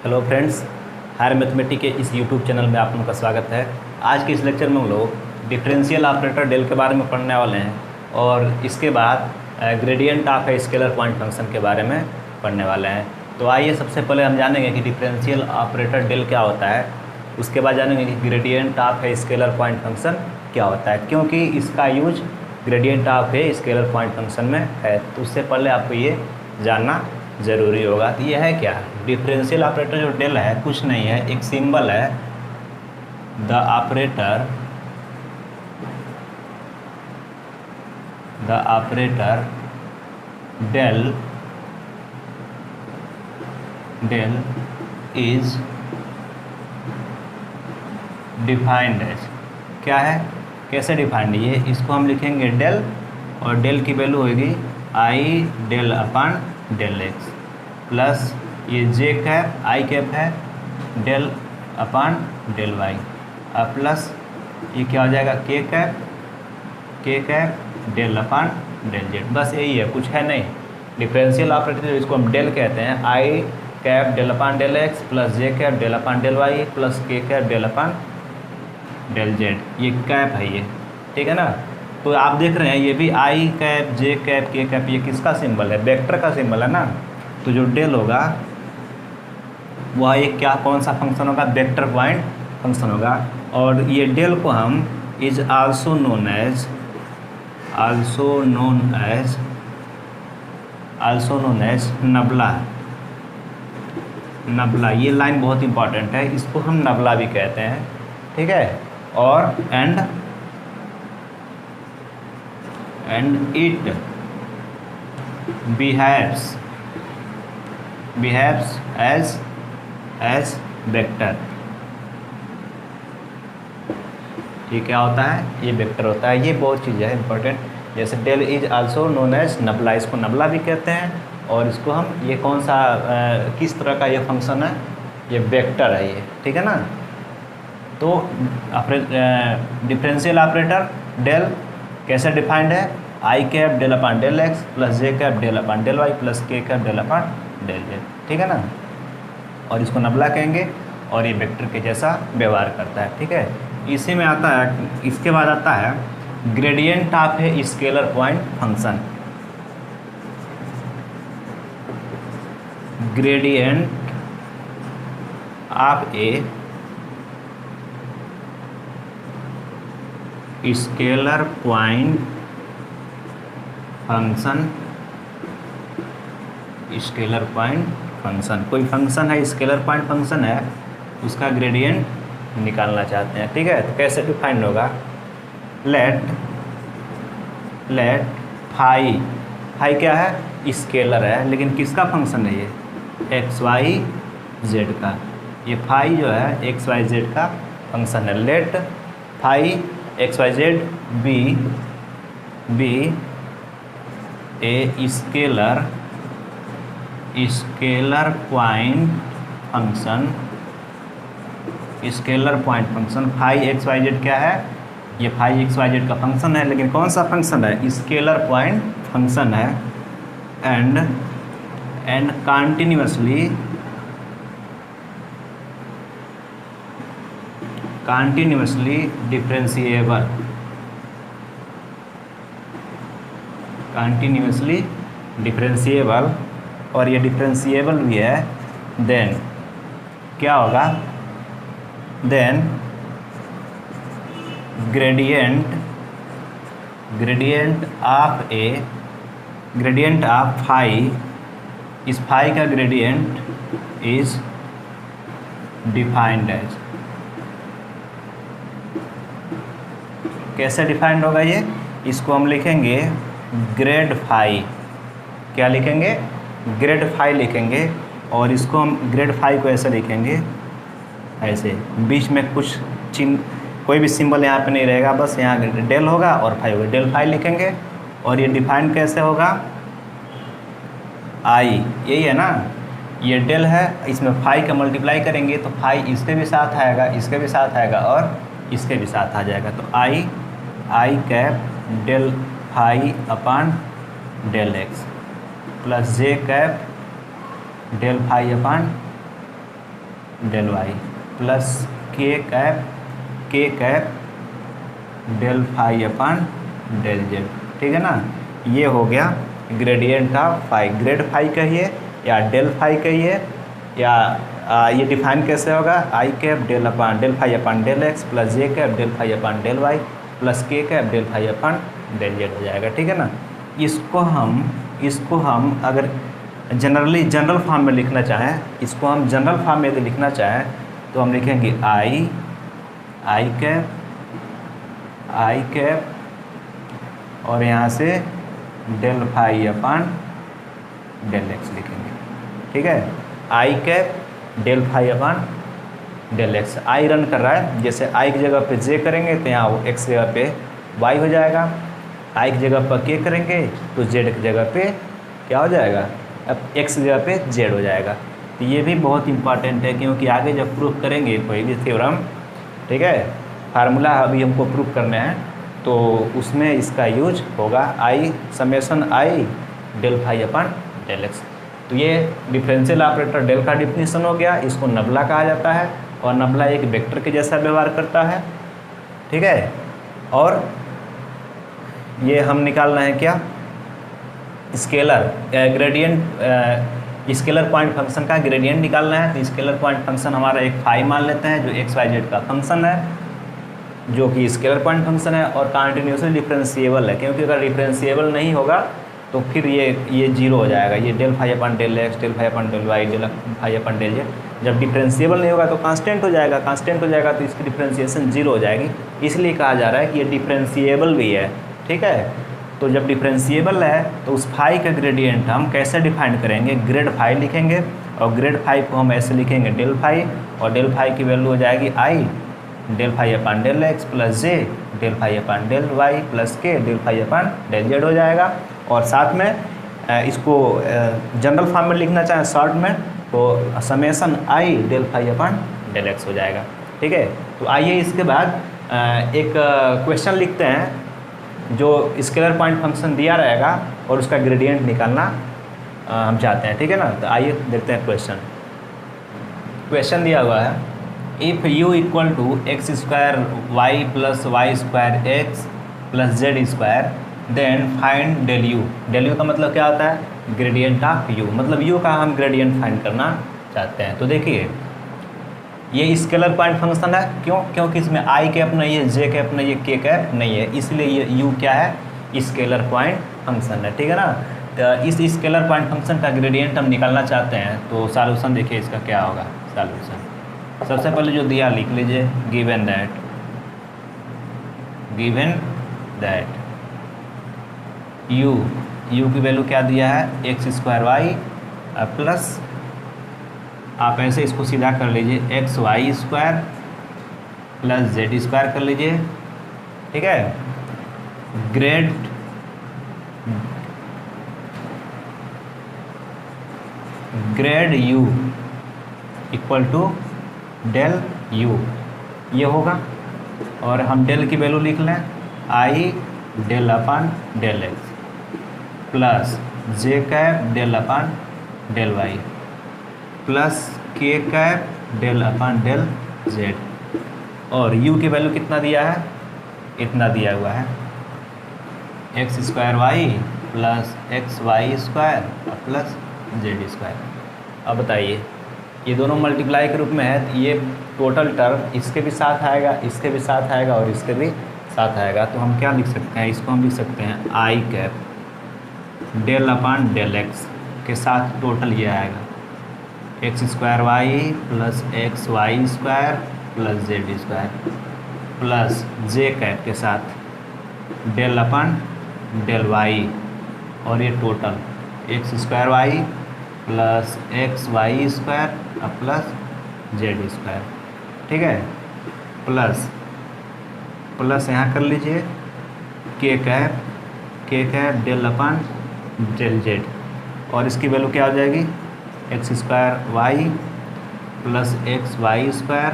Hello friends, higher mathematics के इस YouTube channel में आप लोगों का स्वागत है। आज के इस लेक्चर में हम लोग डिफरेंशियल ऑपरेटर डेल के बारे में पढ़ने वाले हैं और इसके बाद gradient of A scalar point function के बारे में पढ़ने वाले हैं। तो आइए सबसे पहले हम जानेंगे कि डिफरेंशियल ऑपरेटर डेल क्या होता है, उसके बाद जानेंगे कि gradient of A scalar point function क्या होता है, क्योंकि इसका use gradient of A scalar point function में है। तो उससे पहले आपको ये जानना ज़रूरी होगा। तो ये है क्या, डिफरेंशियल ऑपरेटर जो डेल है कुछ नहीं है, एक सिंबल है। The operator del is defined as, क्या है, कैसे डिफाइंड है ये, इसको हम लिखेंगे डेल और डेल की वैल्यू होगी i del upon del x plus ये जे कैप आई कैप है डेल अपान डेल वाई और प्लस ये क्या हो जाएगा k cap del upon del z. बस यही है, कुछ है नहीं। डिफरेंशियल ऑपरेटर इसको हम डेल कहते हैं, i cap del upon del x plus j cap del upon del y plus k cap del upon del z. ये कैप है ये, ठीक है ना। तो आप देख रहे हैं ये भी आई कैप जे कैप के कैप, ये किसका सिंबल है, वेक्टर का सिंबल है ना। तो जो डेल होगा वह एक क्या कौन सा फंक्शन होगा, वेक्टर पॉइंट फंक्शन होगा। और ये डेल को हम इज आल्सो नोन एज नबला। ये लाइन बहुत इंपॉर्टेंट है, इसको हम नबला भी कहते हैं, ठीक है। और and it behaves as vector. ये क्या होता है, ये वेक्टर होता है। ये बहुत चीज़ है इंपॉर्टेंट, जैसे del is also known as nabla, इसको नबला भी कहते हैं। और इसको हम ये कौन सा किस तरह का ये फंक्शन है, ये वेक्टर है ये, ठीक है ना। तो डिफरेंशियल ऑपरेटर डेल कैसे डिफाइंड है, i cap del upon del x plus j cap del upon del y plus k cap del upon del z, ठीक है ना। और इसको नबला कहेंगे और ये वेक्टर के जैसा व्यवहार करता है, ठीक है। इसी में आता है, इसके बाद आता है gradient of A scalar point function. Gradient of A scalar point function. Scalar point function, कोई फंक्शन है स्केलर पॉइंट फंक्शन है, उसका ग्रेडियंट निकालना चाहते हैं, ठीक है। तो कैसे डिफाइंड होगा, लेट फाई क्या है, स्केलर है, लेकिन किसका फंक्शन है ये, एक्स वाई जेड का। ये फाई जो है एक्स वाई जेड का फंक्शन है। Let phi x y z be a scalar point function. Phi x y z क्या है, ये फाई एक्स वाई जेड का फंक्शन है, लेकिन कौन सा फंक्शन है, स्केलर पॉइंट फंक्शन है। एंड कंटिन्यूअसली डिफरेंशिएबल, और ये डिफरेंशिएबल भी है। देन क्या होगा, देन ग्रेडियंट ऑफ फाई, इस फाई का ग्रेडियंट इज डिफाइंड एज। कैसे डिफाइंड होगा ये, इसको हम लिखेंगे ग्रेड फाई। क्या लिखेंगे, ग्रेड फाई लिखेंगे। और इसको हम ग्रेड फाई को ऐसे लिखेंगे, ऐसे बीच में कुछ चिन्ह, कोई भी सिंबल यहाँ पे नहीं रहेगा, बस यहाँ डेल होगा और फाई होगा, डेल फाई लिखेंगे। और ये डिफाइंड कैसे होगा, आई, यही है ना, ये डेल है, इसमें फाई का मल्टीप्लाई करेंगे तो फाई इसके भी साथ आएगा, इसके भी साथ आएगा और इसके भी साथ आ जाएगा। तो i cap del phi upon del x plus j cap del phi upon del y plus k cap del phi upon del z. ठीक है ना, ये हो गया gradient of phi. Grad phi कहिए या डेल फाई कहिए, या ये डिफाइन कैसे होगा, आई cap del phi upon del x plus j cap del phi upon del y plus k cap del phi upon del Z हो जाएगा। ठीक है ना, इसको हम अगर जनरल फॉर्म में लिखना चाहें, इसको हम जनरल फॉर्म में यदि लिखना चाहें तो हम लिखेंगे आई कैप और यहाँ से del phi upon del x लिखेंगे। ठीक है, i cap del phi upon del x. I run कर रहा है, जैसे आई की जगह पे जे करेंगे तो यहाँ एक्स की जगह पे वाई हो जाएगा, आई की जगह पर के करेंगे तो जेड की जगह पे क्या हो जाएगा, अब एक्स की जगह पे जेड हो जाएगा। तो ये भी बहुत इंपॉर्टेंट है, क्योंकि आगे जब प्रूफ करेंगे कोई भी थ्योरम, ठीक है, फार्मूला अभी हमको प्रूफ करने हैं तो उसमें इसका यूज होगा आई summation i del phi upon del x. तो ये डिफरेंशियल ऑपरेटर डेल का डिफिनीशन हो गया। इसको नबला कहा जाता है और नबला एक वेक्टर के जैसा व्यवहार करता है। ठीक है, और ये हम निकालना है क्या, scalar gradient, scalar point function का ग्रेडियंट निकालना है। तो स्केलर पॉइंट फंक्शन हमारा एक फाई मान लेते हैं जो एक्स वाई जेड का फंक्शन है, जो कि स्केलर पॉइंट फंक्शन है और कंटिन्यूसली डिफरेंशिएबल है, क्योंकि अगर डिफरेंशिएबल नहीं होगा तो फिर ये जीरो हो जाएगा। ये del phi upon del x del phi upon del Y del phi upon del Z जब डिफरेंशिएबल नहीं होगा तो कांस्टेंट हो जाएगा, कांस्टेंट हो जाएगा तो इसकी डिफरेंशिएशन जीरो हो जाएगी। इसलिए कहा जा रहा है कि ये डिफरेंशिएबल भी है। ठीक है, तो जब डिफरेंशिएबल है तो उस फाई का ग्रेडियंट हम कैसे डिफाइन करेंगे, ग्रेड फाई लिखेंगे और ग्रेड फाई को हम ऐसे लिखेंगे डेल फाई, और डेल फाई की वैल्यू हो जाएगी आई del phi upon del x plus जे del phi upon del y plus के del phi upon del Z हो जाएगा। और साथ में इसको जनरल फॉर्म में लिखना चाहें शॉर्ट में तो summation i del phi upon del x हो जाएगा। ठीक है, तो आइए इसके बाद एक क्वेश्चन लिखते हैं जो स्केलर पॉइंट फंक्शन दिया रहेगा और उसका ग्रेडियंट निकालना हम चाहते हैं। ठीक है ना, तो आइए देखते हैं क्वेश्चन। क्वेश्चन दिया हुआ है, if u equal to x square y plus y square x plus z square then find del u. Del u का मतलब क्या होता है, ग्रेडियंट ऑफ u, मतलब u का हम ग्रेडियंट फाइंड करना चाहते हैं। तो देखिए ये स्केलर पॉइंट फंक्शन है, क्यों, क्योंकि इसमें i कैप नहीं है, j कैप नहीं है, k कैप नहीं है, इसलिए ये u क्या है, स्केलर पॉइंट फंक्शन है। ठीक है ना, तो इस स्केलर पॉइंट फंक्शन का ग्रेडियंट हम निकालना चाहते हैं। तो सॉल्यूशन देखिए इसका क्या होगा। सॉल्यूशन सबसे पहले जो दिया लिख लीजिए, गिवन दैट u की वैल्यू क्या दिया है, एक्स स्क्वायर वाई प्लस, आप ऐसे इसको सीधा कर लीजिए, x y square plus z square कर लीजिए। ठीक है, grad u equal to del u ये होगा, और हम डेल की वैल्यू लिख लें i del upon del x plus j cap del upon del y plus k cap del upon del z, और u की वैल्यू कितना दिया है, इतना दिया हुआ है, x square y plus x y square plus z square. अब बताइए ये दोनों मल्टीप्लाई के रूप में है, तो ये टोटल टर्म इसके भी साथ आएगा, इसके भी साथ आएगा और इसके भी साथ आएगा। तो हम क्या लिख सकते हैं, इसको हम लिख सकते हैं i cap del upon del x के साथ टोटल ये आएगा, x square y plus x y square plus z square plus j cap के साथ डेल अपन डेल वाई, और ये total x square y plus x y square plus z square. ठीक है, प्लस यहाँ कर लीजिए k cap del upon del z, और इसकी वैल्यू क्या हो जाएगी, x square y plus x y square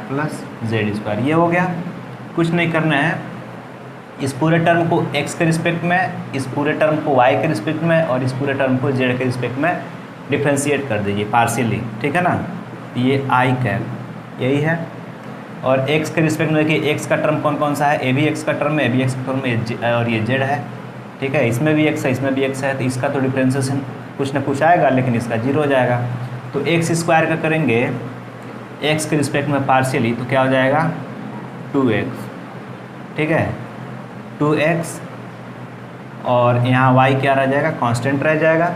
plus z square. ये हो गया, कुछ नहीं करना है, इस पूरे टर्म को x के रिस्पेक्ट में, इस पूरे टर्म को y के रिस्पेक्ट में और इस पूरे टर्म को z के रिस्पेक्ट में डिफ्रेंशिएट कर दीजिए पार्शियली। ठीक है ना, ये आई कैप यही है। और एक्स के रिस्पेक्ट में देखिए एक्स का टर्म कौन कौन सा है, ए भी एक्स का टर्म है, ए भी एक्स का टर्म है, और ये जेड है, ठीक है। इसमें भी एक्स है, इसमें भी एक्स है, तो इसका तो डिफ्रेंसिएशन कुछ ना कुछ आएगा, लेकिन इसका जीरो हो जाएगा। तो एक्स स्क्वायर का करेंगे एक्स के रिस्पेक्ट में पार्शियली, तो क्या हो जाएगा 2x, ठीक है 2x, और यहाँ y क्या रह जाएगा, कांस्टेंट रह जाएगा।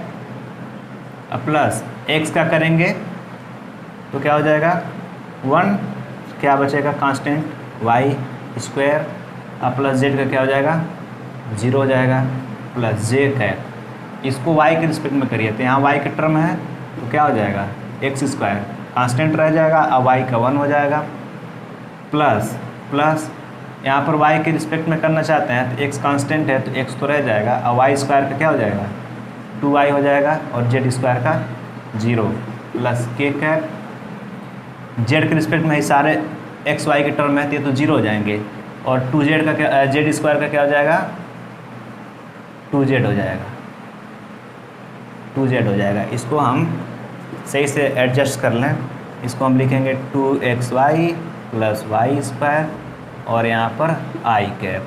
अब प्लस x का करेंगे तो क्या हो जाएगा 1, क्या बचेगा कांस्टेंट y स्क्वायर, अब प्लस z का क्या हो जाएगा 0 हो जाएगा, प्लस j कैप, इसको y के रिस्पेक्ट में करिए तो यहाँ y का टर्म है तो क्या हो जाएगा एक्स स्क्वायर कांस्टेंट रह जाएगा, अब y का 1 हो जाएगा, प्लस प्लस यहाँ पर y के रिस्पेक्ट में करना चाहते हैं तो x कांस्टेंट है तो x तो रह जाएगा, अब y स्क्वायर का क्या हो जाएगा 2y हो जाएगा, और z स्क्वायर का 0, प्लस k कैप, z के रिस्पेक्ट में ही सारे x y के टर्म है तो 0 हो जाएंगे, और 2z का क्या, z स्क्वायर का क्या हो जाएगा 2z हो जाएगा, 2z हो जाएगा। इसको हम सही से एडजस्ट कर लें, इसको हम लिखेंगे 2xy प्लस वाई स्क्वायर, और यहाँ पर आई कैप,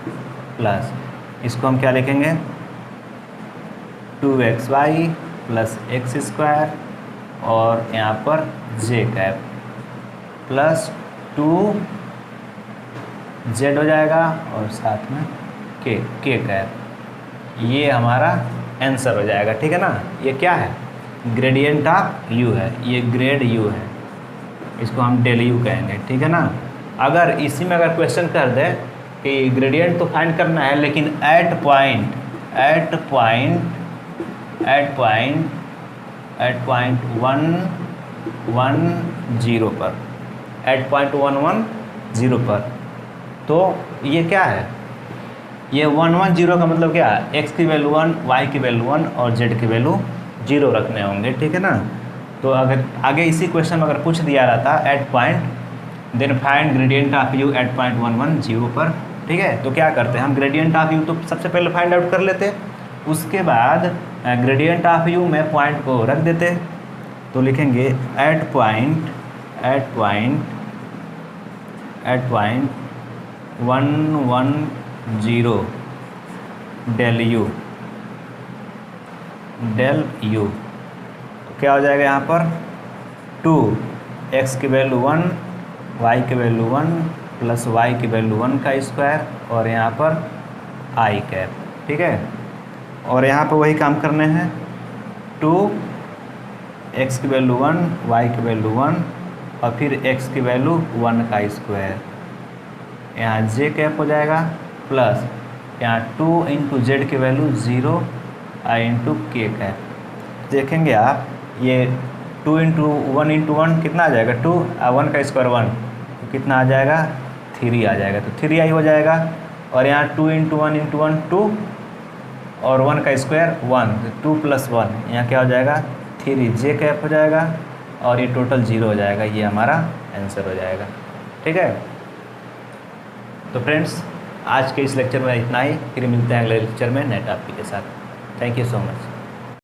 प्लस इसको हम क्या लिखेंगे 2xy प्लस एक्स स्क्वायर, और यहाँ पर जे कैप, प्लस 2z हो जाएगा, और साथ में के कैप। ये हमारा आंसर हो जाएगा, ठीक है ना। ये क्या है ग्रेडियंट ऑफ u है, ये ग्रेड u है, इसको हम डेल u कहेंगे, ठीक है ना। अगर इसी में अगर क्वेश्चन कर दे कि ग्रेडियंट तो फाइंड करना है, लेकिन एट पॉइंट 110 पर, एट पॉइंट 110 पर, तो ये क्या है, ये 110 का मतलब क्या है, x की वैल्यू 1, y की वैल्यू 1 और z की वैल्यू 0 रखने होंगे, ठीक है ना। तो अगर आगे इसी क्वेश्चन में अगर पूछ दिया रहता at point then find gradient of u at point 110 पर, ठीक है, तो क्या करते हैं हम ग्रेडियंट ऑफ u तो सबसे पहले फाइंड आउट कर लेते, उसके बाद ग्रेडियंट ऑफ u में पॉइंट को रख देते, तो लिखेंगे एट पॉइंट 110 डेल u क्या हो जाएगा यहाँ पर 2x की वैल्यू 1, y की वैल्यू 1 प्लस y की वैल्यू 1 का स्क्वायर, और यहाँ पर आई कैप, ठीक है। और यहाँ पर वही काम करने हैं 2x की वैल्यू 1, y की वैल्यू 1, और फिर x की वैल्यू 1 का स्क्वायर, यहाँ j कैप हो जाएगा, प्लस यहाँ 2 इंटू जेड की वैल्यू 0 आई इंटू के कैप। देखेंगे आप ये 2 इंटू 1 इंटू 1 कितना आ जाएगा 2, 1 का स्क्वायर 1 तो कितना आ जाएगा 3 आ जाएगा, तो 3i हो जाएगा। और यहाँ 2 इंटू 1 इंटू 1 2, और 1 का स्क्वायर 1, तो 2 प्लस 1 यहाँ क्या हो जाएगा 3 जे कैप हो जाएगा, और ये टोटल 0 हो जाएगा, ये हमारा आंसर हो जाएगा, ठीक है। तो फ्रेंड्स आज के इस लेक्चर में इतना ही, फिर मिलते हैं अगले लेक्चर में नए टॉपिक के साथ। Thank you so much.